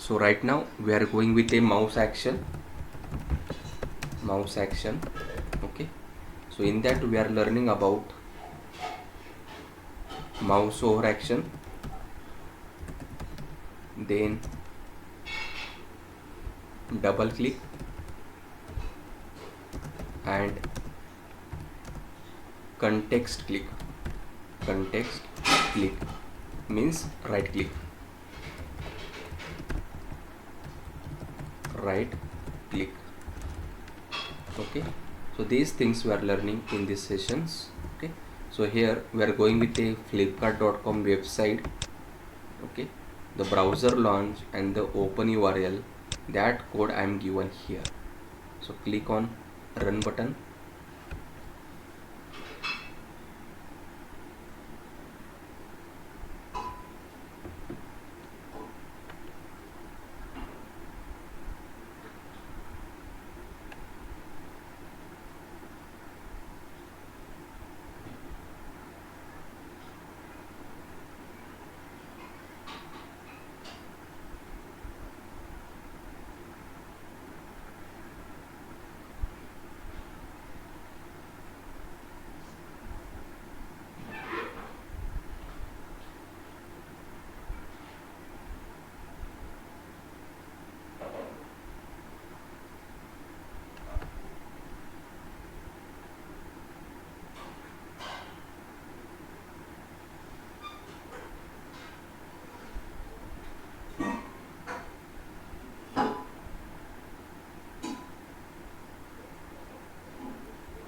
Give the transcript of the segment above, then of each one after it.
So right now we are going with a mouse action. Okay, so in that we are learning about mouse over action, then double click, and context click means right click, okay. So these things we are learning in these sessions. Okay, so here we are going with a flipkart.com website. Okay, the browser launch and the open URL, that code I am given here. So click on run button.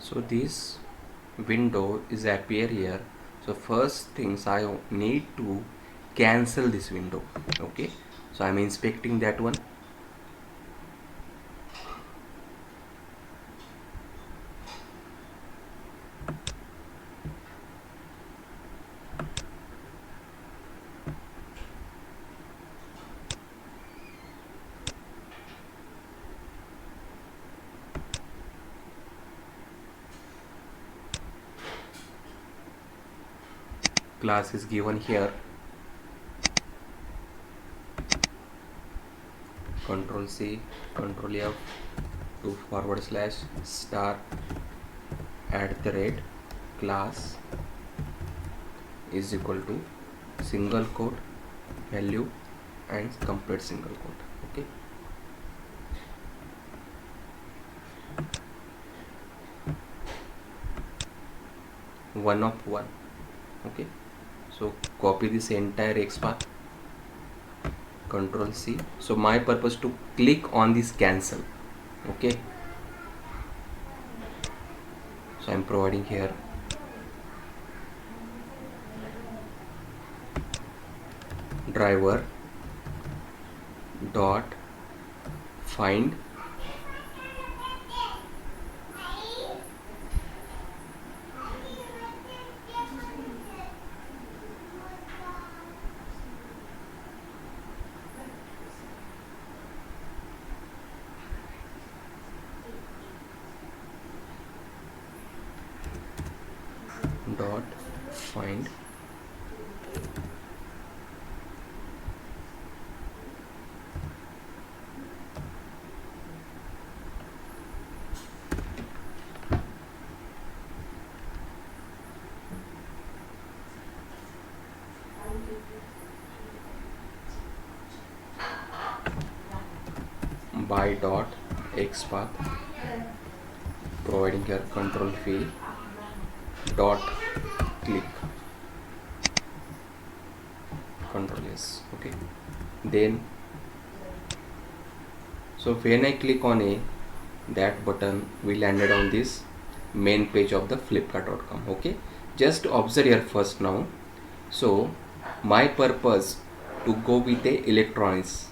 So this window is appear here. So first things I need to cancel this window. Okay, so I'm inspecting that one. Class is given here. Control C, Control F to /* @class is equal to single quote value and complete single quote. Okay, one of one. Okay, so copy this entire XPath, Control C. So my purpose to click on this cancel. Okay, so I'm providing here driver dot find dot find by dot XPath, providing here Control V dot click, Control S. Okay, then so when I click on that button, we landed on this main page of the flipkart.com. Okay, just observe here first now. So my purpose to go with the electronics.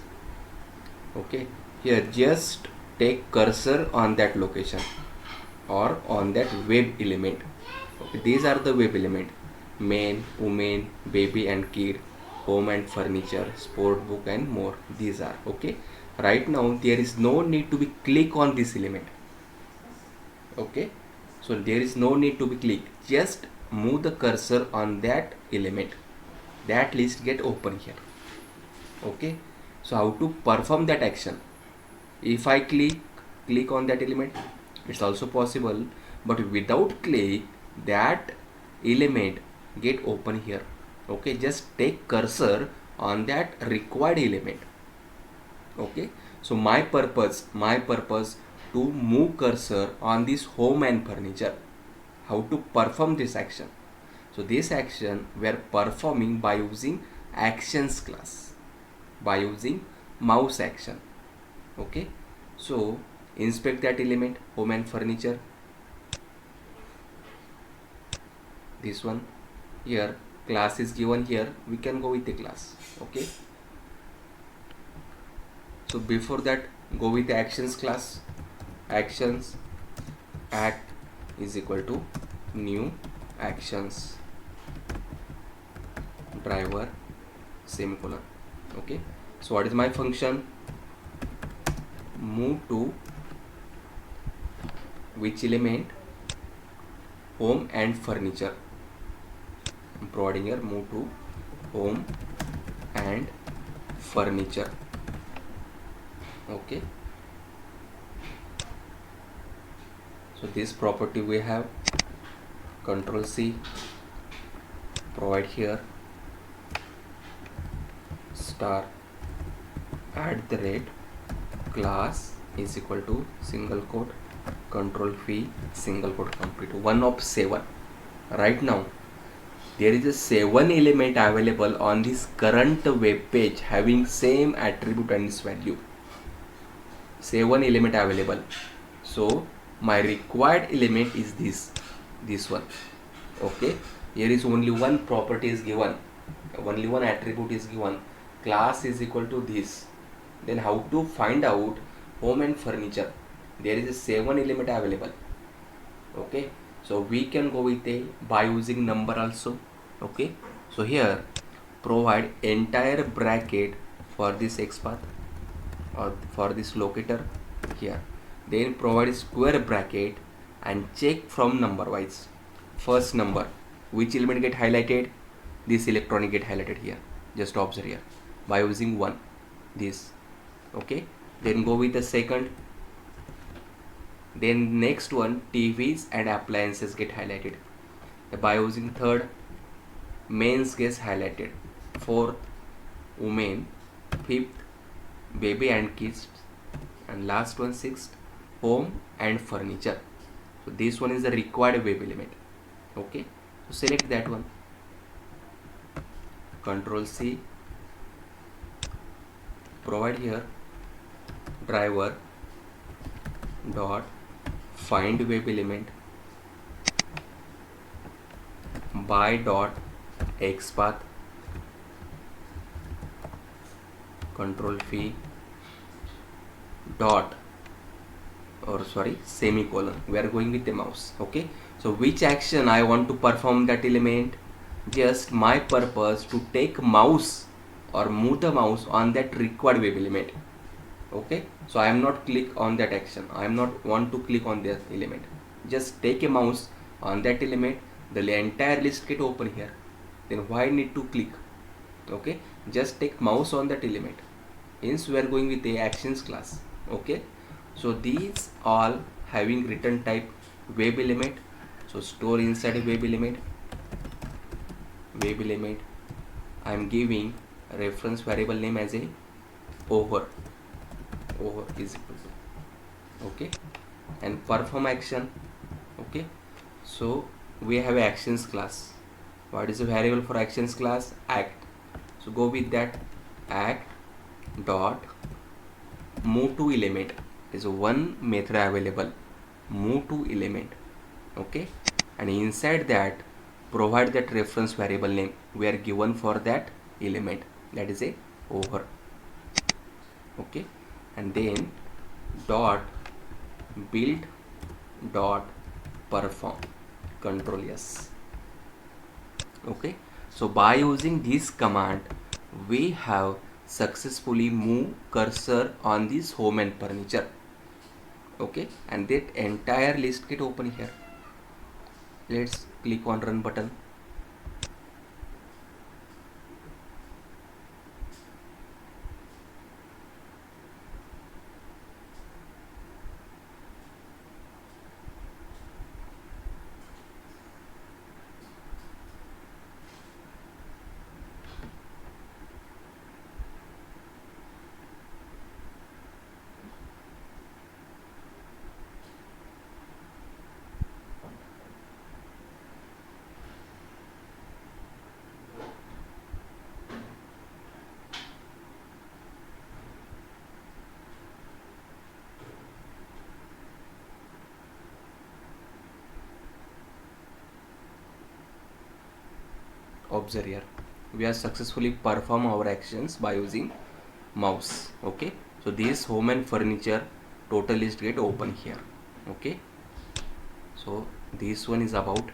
Okay, here just take cursor on that location or on that web element. Okay, these are the web element: men, women, baby and kid, home and furniture, sport book and more. These are okay. Right now there is no need to be click on this element. Okay, so there is no need to be click, just move the cursor on that element, that list get open here. Okay, So how to perform that action? If I click on that element, it's also possible, but without click, that element get open here. Okay, just take cursor on that required element. Okay, so my purpose to move cursor on this home and furniture. How to perform this action? So this action we are performing by using actions class, by using mouse action. Okay, so inspect that element, home and furniture, this one. Here class is given, here we can go with the class. Okay, so before that, go with the actions class. Actions act is equal to new actions driver semicolon. Okay, so what is my function? Move to which element? Home and furniture. I'm providing here move to home and furniture. Okay, so this property we have, control C, provide here star @ class is equal to single quote control V single quote complete 1 of 7. Right now there is a 7 element available on this current web page having same attribute and its value. 7 element available. So my required element is this one. Okay, here is only one property is given, only one attribute is given, class is equal to this. Then how to find out home and furniture? There is a 7 element available. Okay, so we can go with a by using number also. Okay, so here provide entire bracket for this x path or for this locator here, then provide square bracket and check from number wise. First number, which element get highlighted? This electronic get highlighted here, just observe here by using 1 this. Okay, then go with the second, then next one, TVs and appliances get highlighted by using third, men's gets highlighted, fourth women, fifth baby and kids, and last one sixth home and furniture. So this one is the required web element. Okay, so select that one, control C, provide here driver dot find web element by dot xpath, control V dot, or sorry, semicolon. We are going with the mouse. Okay, so which action I want to perform that element? Just my purpose to take mouse or move the mouse on that required web element. Okay, so I am not click on that action, I am not want to click on that element. Just take a mouse on that element, the entire list get open here. Then why need to click? Okay, just take mouse on that element. Hence we are going with the actions class. Okay, so these all having return type web element. So store inside a web element, I am giving reference variable name as a over is equal to, okay, and perform action. Okay, so we have actions class. What is the variable for actions class? Act. So go with that, act dot move to element is one method available, move to element. Okay, and inside that provide that reference variable name we are given for that element, that is a over. Okay, and then dot build dot perform, control S. Okay, so by using this command we have successfully moved cursor on this home and furniture. Okay, and that entire list get open here. Let's click on run button. observe here, we have successfully performed our actions by using mouse. Okay, so this home and furniture total list get open here. Okay, so this one is about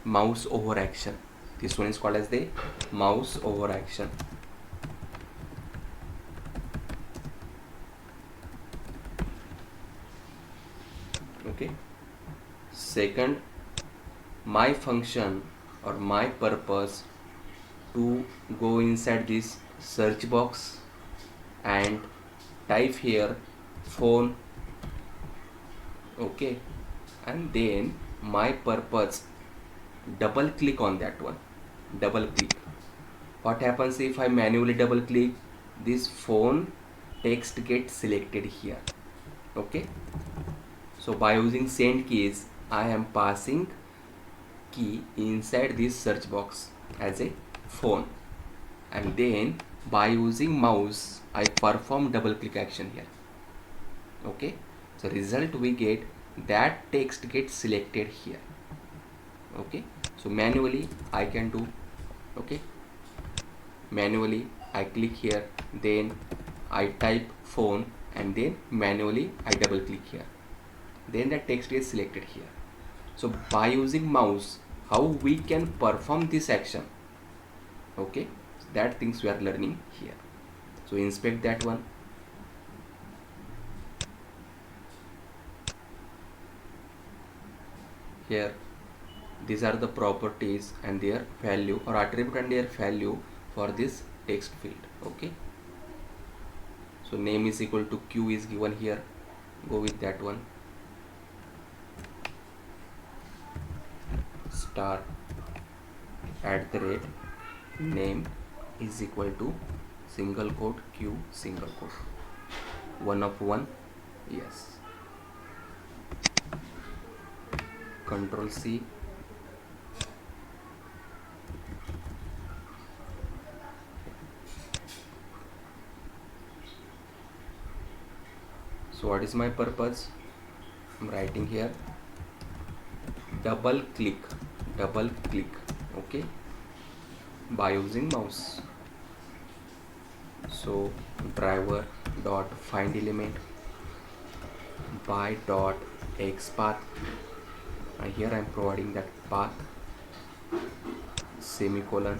mouse over action. This one is called as the mouse over action. Okay, second, my function or my purpose to go inside this search box and type here phone. Okay, and then my purpose, double click on that one, double click. What happens if I manually double click? This phone text gets selected here. Okay, so by using send keys I am passing key inside this search box as a phone, and then by using mouse I perform double click action here. Okay, so result we get that text gets selected here. Okay, so manually I can do. Okay, manually I click here, then I type phone, and then manually I double click here, then the text is selected here. So by using mouse how we can perform this action. Okay, so that things we are learning here. So inspect that one. Here these are the properties and their value, or attribute and their value for this text field. Okay, so name is equal to Q is given here, go with that one. Star at the rate name is equal to single quote Q single quote 1 of 1. Yes, control C. So what is my purpose? I'm writing here double click, double click. Okay, by using mouse. So driver dot find element by dot x path, and here I'm providing that path, semicolon,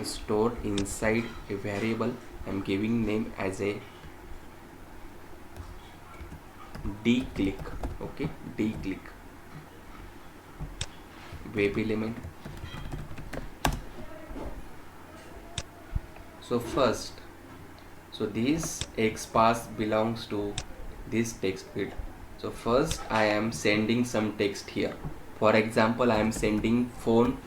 stored inside a variable. I'm giving name as a d click. Okay, d click web element. So first, so this XPath belongs to this text field. So first I am sending some text here. For example, I am sending phone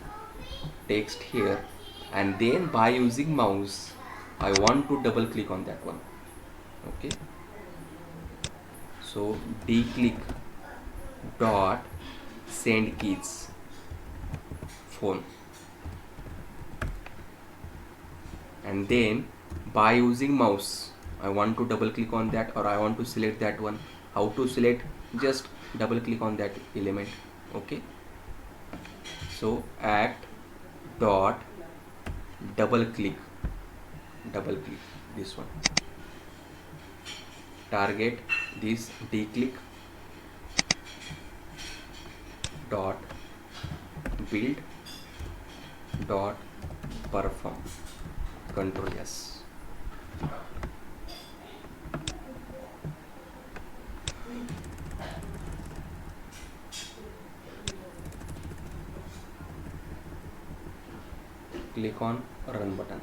text here, and then by using mouse I want to double click on that one. Okay, so d click dot send keys phone, and then by using mouse I want to double click on that, or I want to select that one. How to select? Just double click on that element. Okay, so act dot double click this one, target this d click dot build dot perform, control S. Click on run button.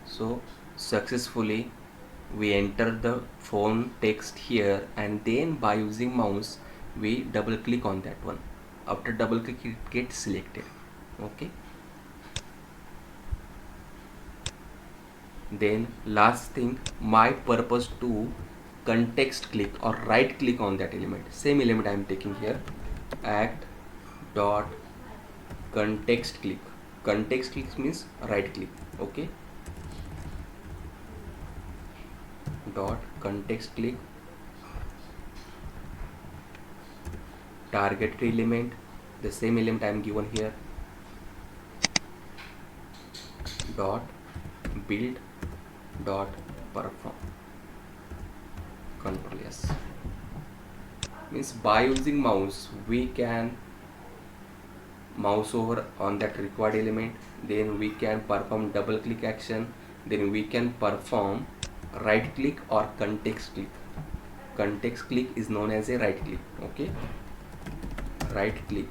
So successfully we enter the phone text here, and then by using mouse we double click on that one. After double click it gets selected. Okay, then last thing, my purpose to context click or right click on that element. Same element I am taking here, act dot context click. Context click means right click. Okay, dot context click, target element, the same element I am given here, dot build dot perform. Control S. Means by using mouse we can mouse over on that required element, then we can perform double click action, then we can perform right click or context click. Context click is known as a right click. Okay, right click.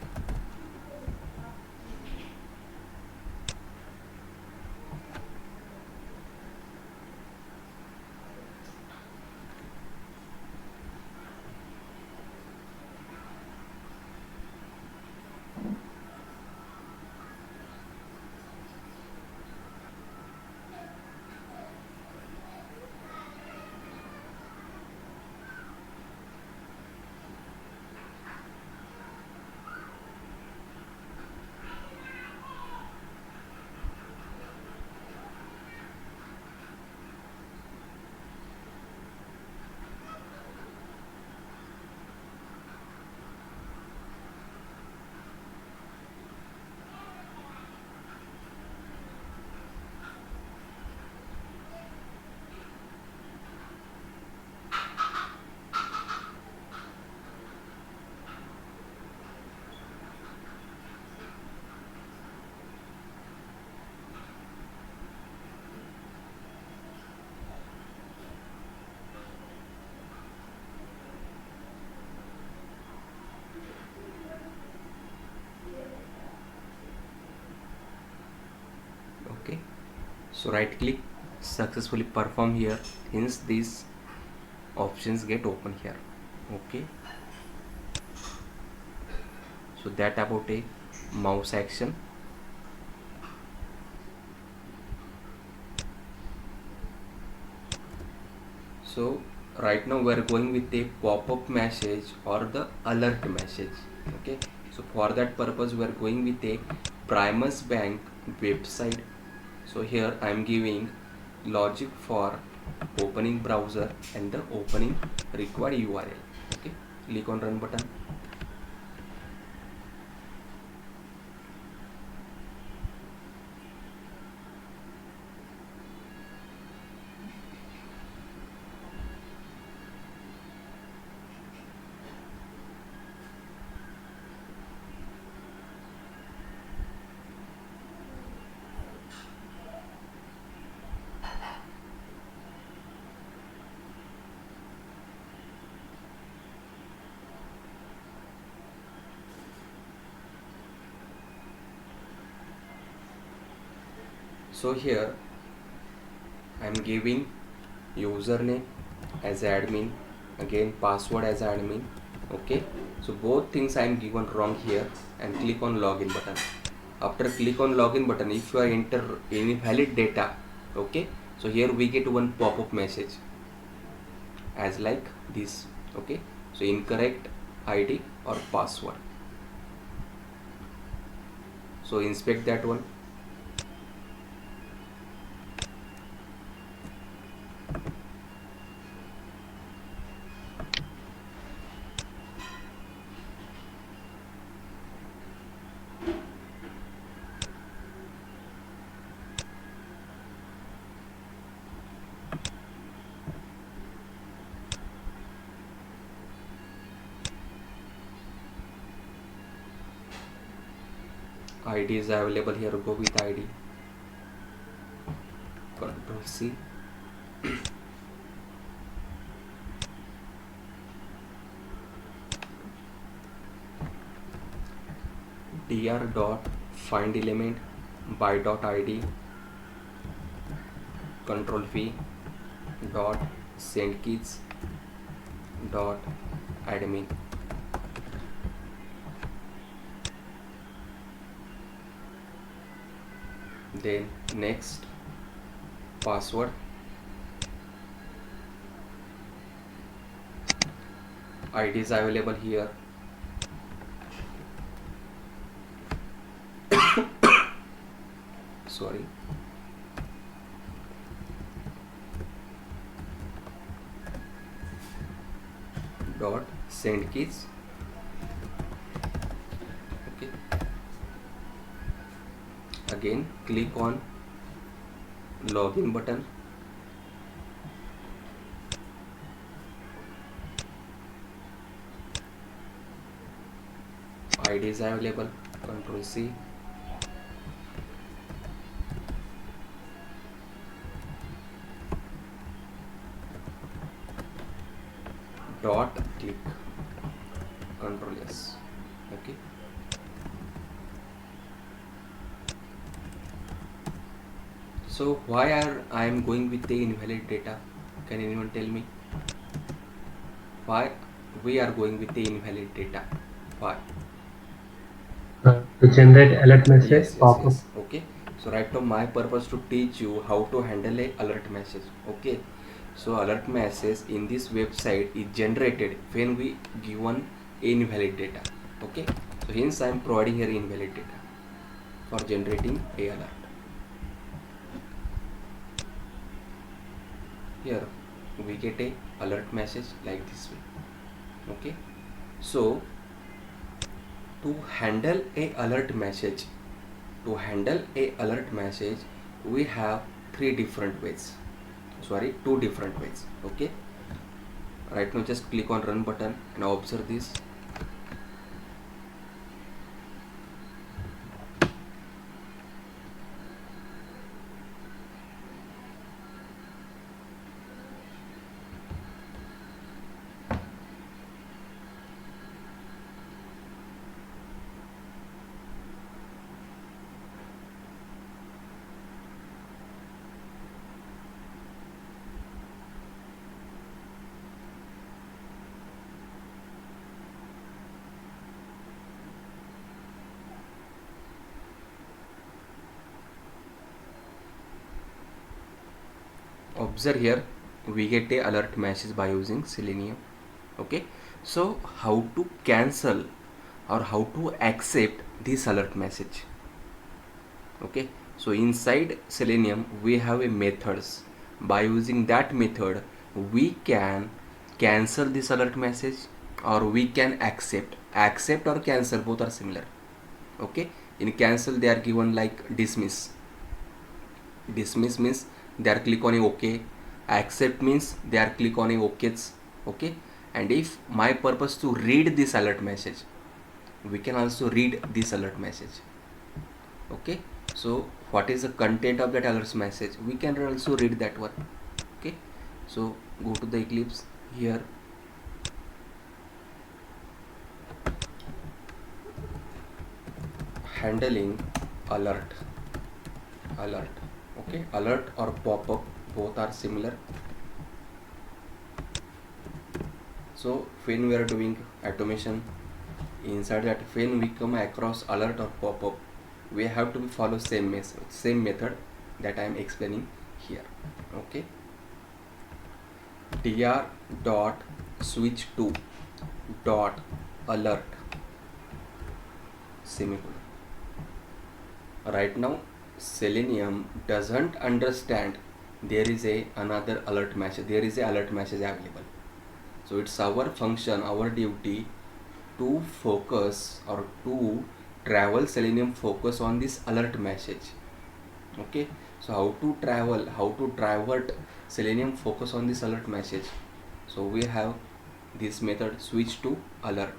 Okay, so right click successfully perform here, hence these options get open here. Okay, so that about a mouse action. So right now we are going with a pop-up message or the alert message. Okay, so for that purpose we are going with a Primus Bank website. So here I am giving logic for opening browser and the opening required URL. Okay, click on run button. So here I am giving username as admin, again password as admin. Okay, so both things I am given wrong here, and click on login button. After click on login button, if you are enter any valid data, okay, so here we get one pop-up message as like this. Okay, so incorrect ID or password. So inspect that one. ID is available here, go with ID. Control C. dr dot find element by dot id control v dot send keys dot admin. Then next password, id is available here. Sorry, dot send keys. Okay, again click on login button, id is available, control c, dot click, control s. Okay, so why are I am going with the invalid data? Can anyone tell me why we are going with the invalid data? Why? To generate alert message pop up. Yes. Okay, so right now my purpose to teach you how to handle a alert message. Okay, so alert message in this website is generated when we given invalid data. Okay, so hence I am providing here invalid data for generating a alert. Here we get a alert message like this way. Okay, so to handle a alert message, we have two different ways. Okay, right now just click on run button and observe this. Observe here, we get a alert message by using Selenium. Okay, so how to cancel or how to accept this alert message? Okay, so inside Selenium we have a methods. By using that method we can cancel this alert message or we can accept or cancel, both are similar. Okay, in cancel they are given like dismiss means they are click on a OK, accept means they are click on a OKs. Okay, and if my purpose to read this alert message, we can also read this alert message. Okay, so what is the content of that alert message, we can also read that one. Okay, so go to the Eclipse here, handling alert. Okay, alert or pop-up, both are similar. So when we are doing automation, inside that when we come across alert or pop-up, we have to follow same method that I am explaining here. Okay, dr dot switch to dot alert semicolon. Right now Selenium doesn't understand there is a another alert message, there is a alert message available. So it's our function, our duty to focus or to travel Selenium focus on this alert message. Okay, so how to travel Selenium focus on this alert message? So we have this method switch to alert.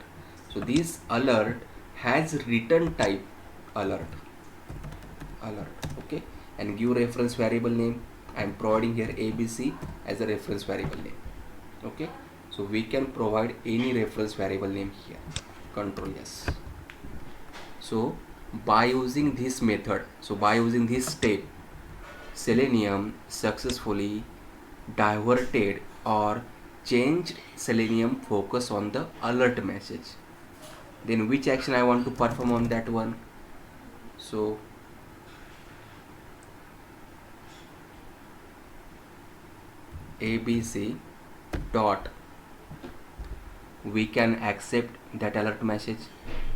So this alert has return type alert. Okay, and give reference variable name. I am providing here ABC as a reference variable name. Okay, so we can provide any reference variable name here, control S. So by using this method, by using this step, Selenium successfully diverted or changed Selenium focus on the alert message. Then which action I want to perform on that one? So ABC dot, we can accept that alert message,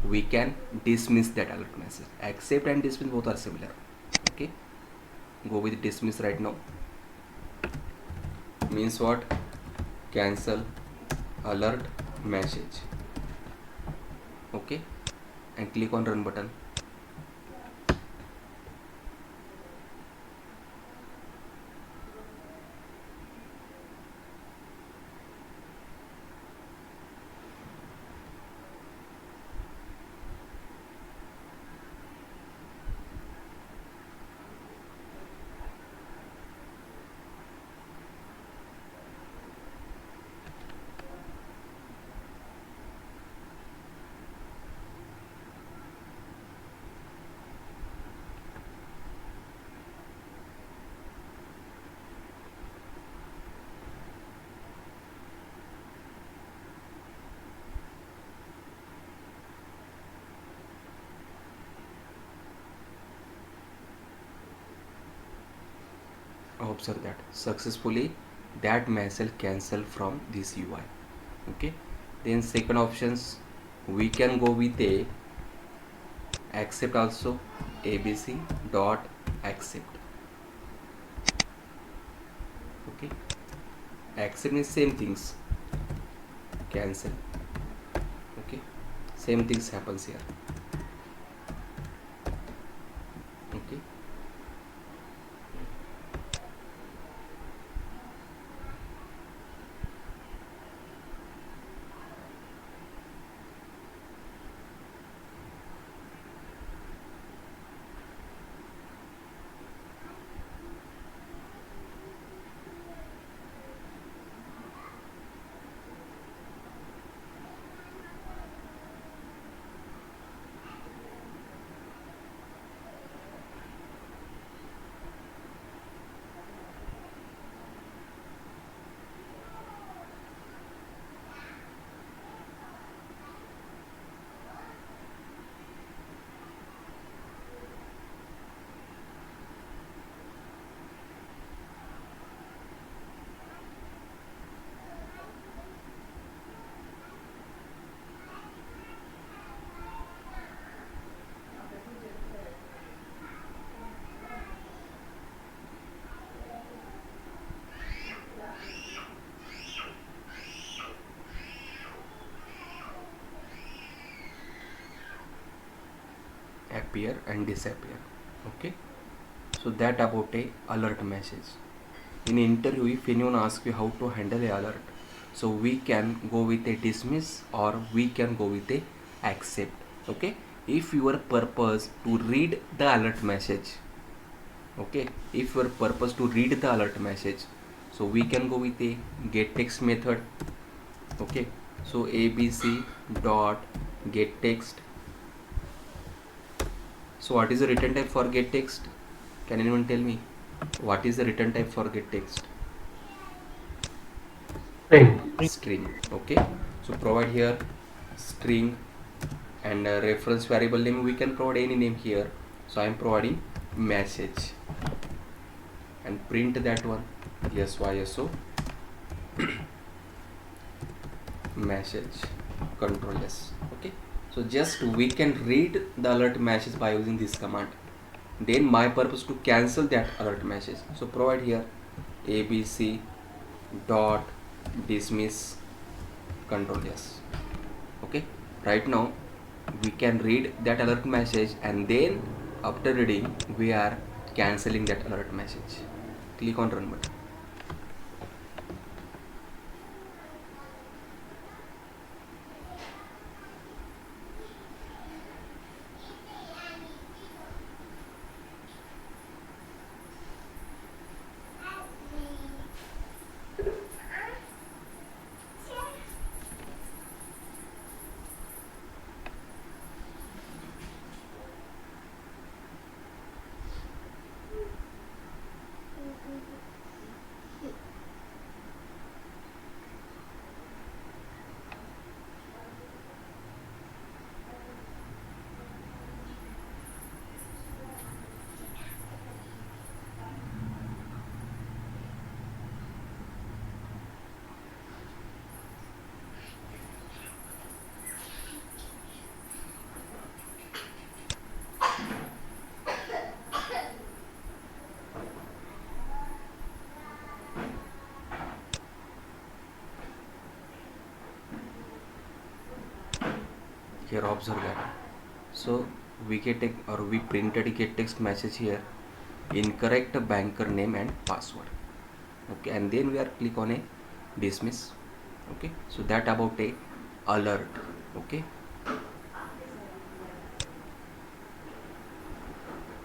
we can dismiss that alert message. Accept and dismiss both are similar. Okay, go with dismiss right now. Means what? Cancel alert message. Okay, and click on run button. Observe that successfully that message cancel from this UI. Okay, then second options, we can go with a accept also. ABC dot accept. Okay, accept means same things, cancel. Okay, same things happens here. Okay, appear and disappear. Okay, so that about a alert message. In interview, if anyone asks you how to handle a alert, so we can go with a dismiss or we can go with a accept. Okay, if your purpose to read the alert message, okay, if your purpose to read the alert message, so we can go with a get text method. Okay, so ABC dot get text. So what is the return type for get text? Can anyone tell me what is the return type for get text? String. String. Okay, so provide here string, and reference variable name we can provide any name here. So I am providing message and print that one. Yes, YSO message control S. Okay, so just we can read the alert message by using this command. Then my purpose to cancel that alert message, so provide here ABC dot dismiss control S. Okay, right now we can read that alert message, and then after reading we are canceling that alert message. Click on run button. here observe that. So we get a, or we printed a get text message here, incorrect banker name and password. Okay, and then we are click on a dismiss. Okay, so that about a alert. Okay,